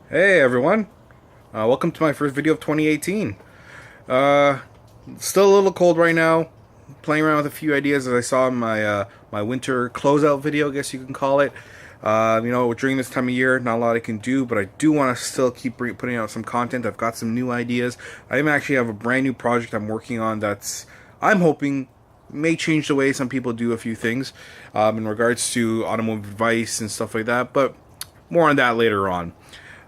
Hey everyone, welcome to my first video of 2018. Uh, Still a little cold right now. Playing around with a few ideas as I saw in my winter closeout video, I guess you can call it. During this time of year, not a lot I can do, but I do want to still keep putting out some content. I've got some new ideas. I even actually have a brand new project I'm working on that's, I'm hoping, may change the way some people do a few things in regards to automotive advice and stuff like that, but more on that later on.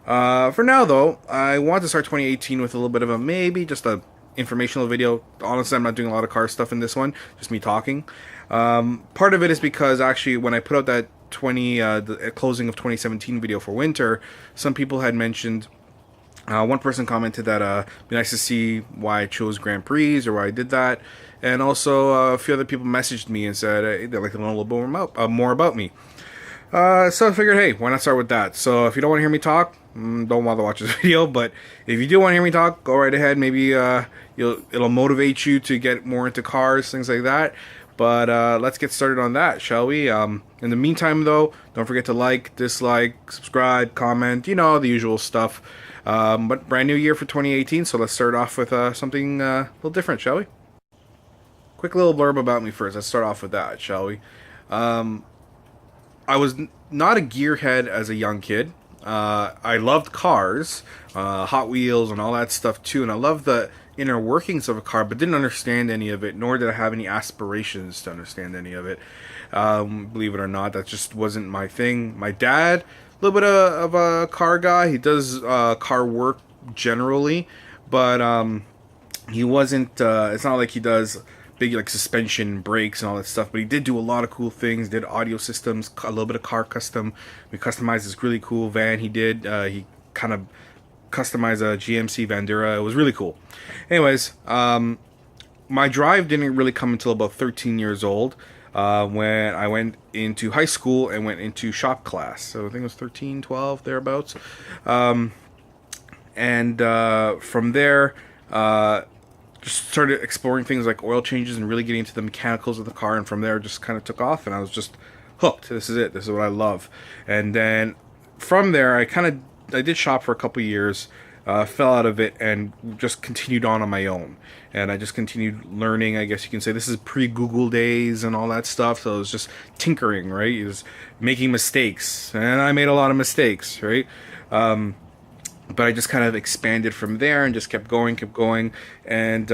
For now, though, I want to start 2018 with a little bit of a maybe just a informational video. Honestly, I'm not doing a lot of car stuff in this one, just me talking. Part of it is because actually, when I put out that the closing of 2017 video for winter, some people had mentioned. One person commented that it'd be nice to see why I chose Grand Prix or why I did that, and also a few other people messaged me and said they'd like to know a little bit more about me. So I figured, hey, why not start with that? So if you don't want to hear me talk, don't bother watch this video. But if you do want to hear me talk, go right ahead. Maybe it'll motivate you to get more into cars, things like that. But let's get started on that, shall we? In the meantime, though, don't forget to like, dislike, subscribe, comment, the usual stuff. But brand new year for 2018, so let's start off with something a little different, shall we? Quick little blurb about me first. Let's start off with that, shall we? I was not a gearhead as a young kid. I loved cars, Hot Wheels, and all that stuff too, and I loved the inner workings of a car, but didn't understand any of it, nor did I have any aspirations to understand any of it. Believe it or not, that just wasn't my thing. My dad, a little bit of a car guy. He does car work generally, but he wasn't. It's not like he does big like suspension, brakes, and all that stuff. But he did do a lot of cool things. Did audio systems, a little bit of car custom. We customized this really cool van. He kind of customized a GMC Vandura. It was really cool. Anyways, my drive didn't really come until about 13 years old. When I went into high school and went into shop class. So I think it was 13, 12, thereabouts. And from there, just started exploring things like oil changes and really getting into the mechanicals of the car. And from there, just kind of took off, and I was just hooked. This is it. This is what I love. And then from there, I did shop for a couple years, fell out of it, and just continued on my own. And I just continued learning. I guess you can say this is pre-Google days and all that stuff. So it was just tinkering, right? It was making mistakes, and I made a lot of mistakes, right? But I just kind of expanded from there and just kept going, and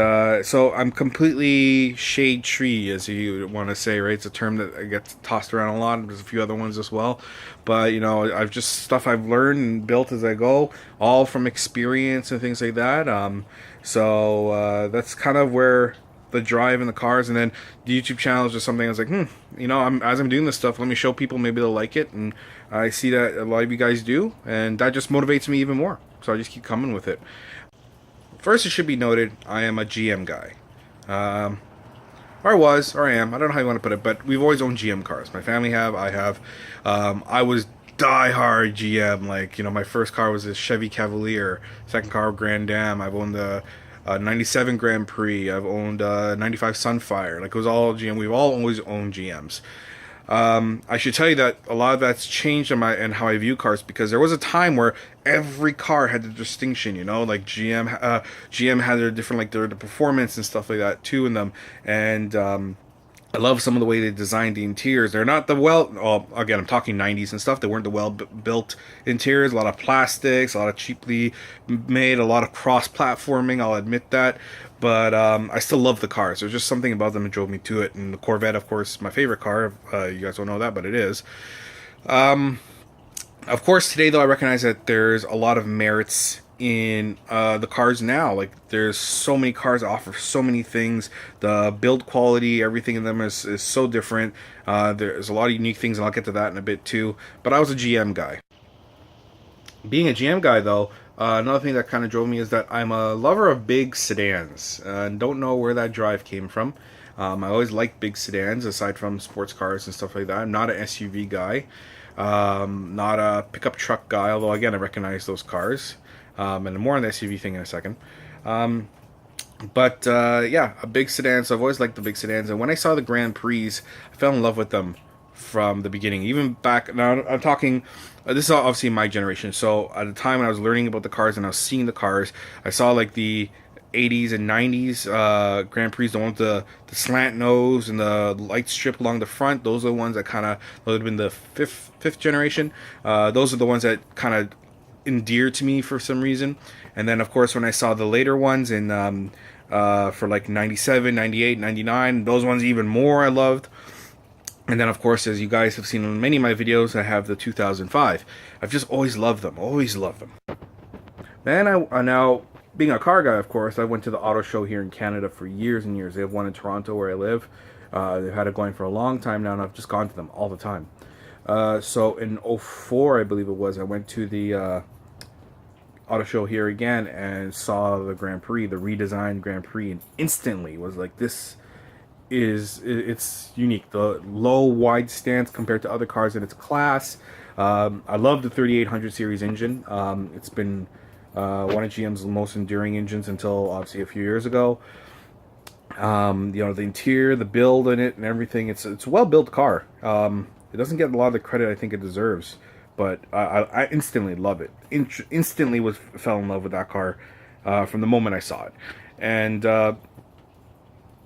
so I'm completely shade tree, as you want to say, right? It's a term that gets tossed around a lot. There's a few other ones as well, but I've just stuff I've learned and built as I go, all from experience and things like that. So that's kind of where the drive in the cars, and then the YouTube channel is just something I was like, as I'm doing this stuff, let me show people, maybe they'll like it, and I see that a lot of you guys do, and that just motivates me even more. So I just keep coming with it. First, it should be noted, I am a GM guy. Or I was, or I am. I don't know how you want to put it, but we've always owned GM cars. My family have, I have. I was die-hard GM. Like, my first car was a Chevy Cavalier. Second car, Grand Am. I've owned the 97 Grand Prix. I've owned 95 Sunfire. Like, it was all GM. We've all always owned GMs. I should tell you that a lot of that's changed in how I view cars, because there was a time where every car had the distinction, like GM had their different, like their performance and stuff like that too in them, and I love some of the way they designed the interiors. They're not again, I'm talking 90s and stuff. They weren't the well-built interiors. A lot of plastics, a lot of cheaply made, a lot of cross-platforming, I'll admit that. But I still love the cars. There's just something about them that drove me to it. And the Corvette, of course, my favorite car. You guys don't know that, but it is. Of course, today, though, I recognize that there's a lot of merits in the cars now. Like, there's so many cars that offer so many things. The build quality, everything in them is so different. There's a lot of unique things, and I'll get to that in a bit too. But I was a GM guy. Being a GM guy, though, another thing that kind of drove me is that I'm a lover of big sedans, and don't know where that drive came from. I always liked big sedans, aside from sports cars and stuff like that. I'm not an SUV guy, not a pickup truck guy, although again, I recognize those cars. And more on the SUV thing in a second. Yeah, a big sedan. So I've always liked the big sedans. And when I saw the Grand Prix, I fell in love with them from the beginning. Even back now, I'm talking. This is obviously my generation. So at the time when I was learning about the cars and I was seeing the cars, I saw like the 80s and 90s Grand Prix, the ones with the slant nose and the light strip along the front. Those are the ones that kind of would have been the fifth generation. Those are the ones that kind of endeared to me for some reason. And then of course when I saw the later ones in for like 97, 98, 99, those ones even more I loved. And then, of course, as you guys have seen in many of my videos, I have the 2005. I've just always loved them. Always loved them. Then now, being a car guy, of course, I went to the auto show here in Canada for years and years. They have one in Toronto where I live. They've had it going for a long time now, and I've just gone to them all the time. So in '04, I believe it was, I went to the auto show here again and saw the Grand Prix, the redesigned Grand Prix, and instantly was like, this it's unique. The low wide stance compared to other cars in its class. I love the 3800 series engine. It's been one of GM's most enduring engines until obviously a few years ago. You know, the interior, the build in it and everything, it's a well built car. It doesn't get a lot of the credit I think it deserves, but I instantly love it. Instantly fell in love with that car from the moment I saw it. And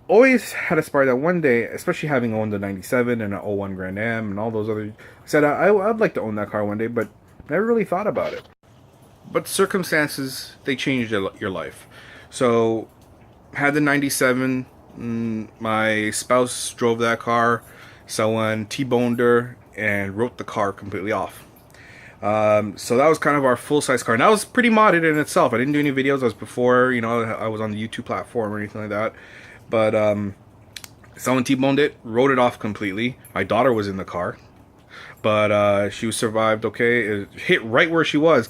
always had aspired that one day, especially having owned the 97 and an '01 Grand Am and all those other, I said I'd like to own that car one day, but never really thought about it. But circumstances, they changed your life. So had the 97, my spouse drove that car, someone T-boned her and wrote the car completely off. So that was kind of our full-size car, and that was pretty modded in itself. I didn't do any videos. I was before, you know, I was on the YouTube platform or anything like that. But someone T-boned it, wrote it off completely. My daughter was in the car, but she survived okay. It hit right where she was.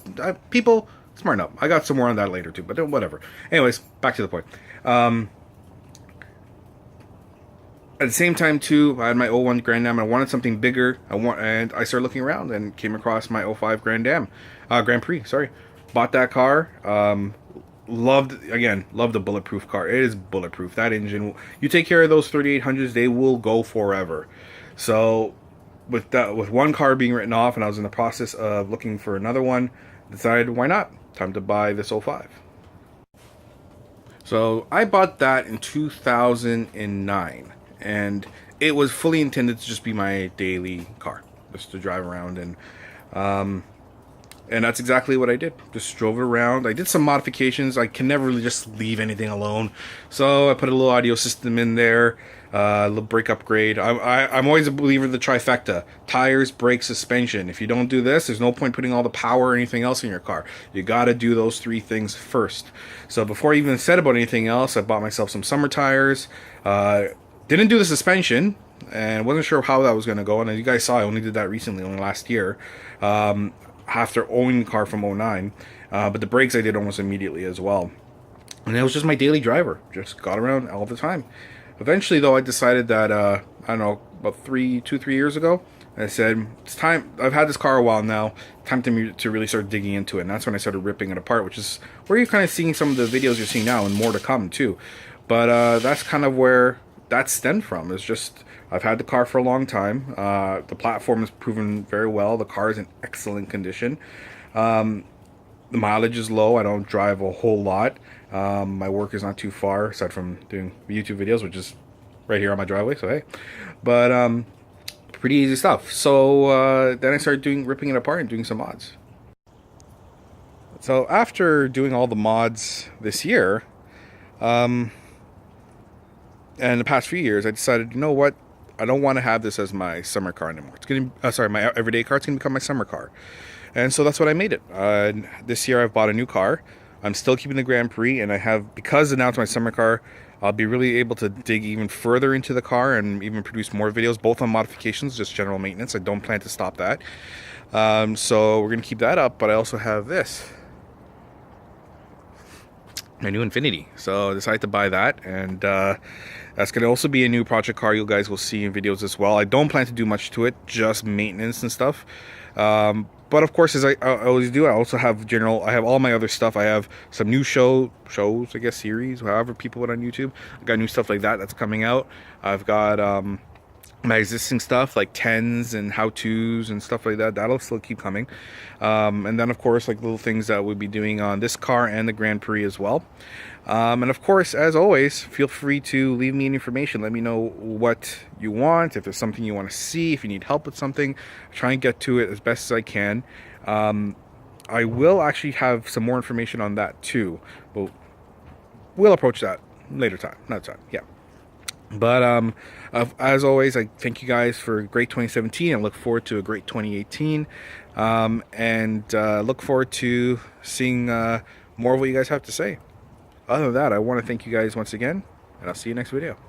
People, smarten up. I got some more on that later too, but whatever. Anyways, back to the point. At the same time too, I had my '01 Grand Am. I wanted something bigger. And I started looking around and came across my '05 Grand Prix. Sorry, bought that car. Loved the bulletproof car. It is bulletproof. That engine, you take care of those 3800s, they will go forever. So with one car being written off and I was in the process of looking for another one, decided why not? Time to buy this '05. So I bought that in 2009, and it was fully intended to just be my daily car, just to drive around. And that's exactly what I did. Just drove it around. I did some modifications. I can never really just leave anything alone. So I put a little audio system in there, a little brake upgrade. I'm always a believer of the trifecta. Tires, brakes, suspension. If you don't do this, there's no point putting all the power or anything else in your car. You got to do those three things first. So before I even said about anything else, I bought myself some summer tires. Didn't do the suspension, and wasn't sure how that was going to go. And as you guys saw, I only did that recently, only last year. After owning the car from '09, but the brakes I did almost immediately as well, and it was just my daily driver. Just got around all the time. Eventually, though, I decided that I don't know, about 3 years ago, I said it's time. I've had this car a while now. Time to really start digging into it, and that's when I started ripping it apart, which is where you're kind of seeing some of the videos you're seeing now, and more to come too. But that's kind of where that stemmed from. It's just I've had the car for a long time. The platform has proven very well. The car is in excellent condition. The mileage is low. I don't drive a whole lot. My work is not too far, aside from doing YouTube videos, which is right here on my driveway, so hey. But pretty easy stuff. So then I started ripping it apart and doing some mods. So after doing all the mods this year, and the past few years, I decided, you know what? I don't want to have this as my summer car anymore. It's going to, my everyday car. It's going to become my summer car. And so that's what I made it. This year I've bought a new car. I'm still keeping the Grand Prix, and because now it's my summer car, I'll be really able to dig even further into the car and even produce more videos, both on modifications, just general maintenance. I don't plan to stop that. So we're going to keep that up, but I also have this. My new Infinity. So I decided to buy that, and that's going to also be a new project car you guys will see in videos as well. I don't plan to do much to it, just maintenance and stuff. But of course, as I always do, I also have I have all my other stuff. I have some new shows, I guess, series, however people put on YouTube. I got new stuff like that that's coming out. I've got my existing stuff like 10s and how-tos and stuff like that, that'll still keep coming. And then of course like little things that we'll be doing on this car and the Grand Prix as well. And of course, as always, feel free to leave me any information. Let me know what you want, if there's something you want to see, if you need help with something. Try and get to it as best as I can. I will actually have some more information on that too, but we'll approach that later time, not time. Yeah. But as always, I thank you guys for a great 2017 and look forward to a great 2018. And look forward to seeing more of what you guys have to say. Other than that, I want to thank you guys once again, and I'll see you next video.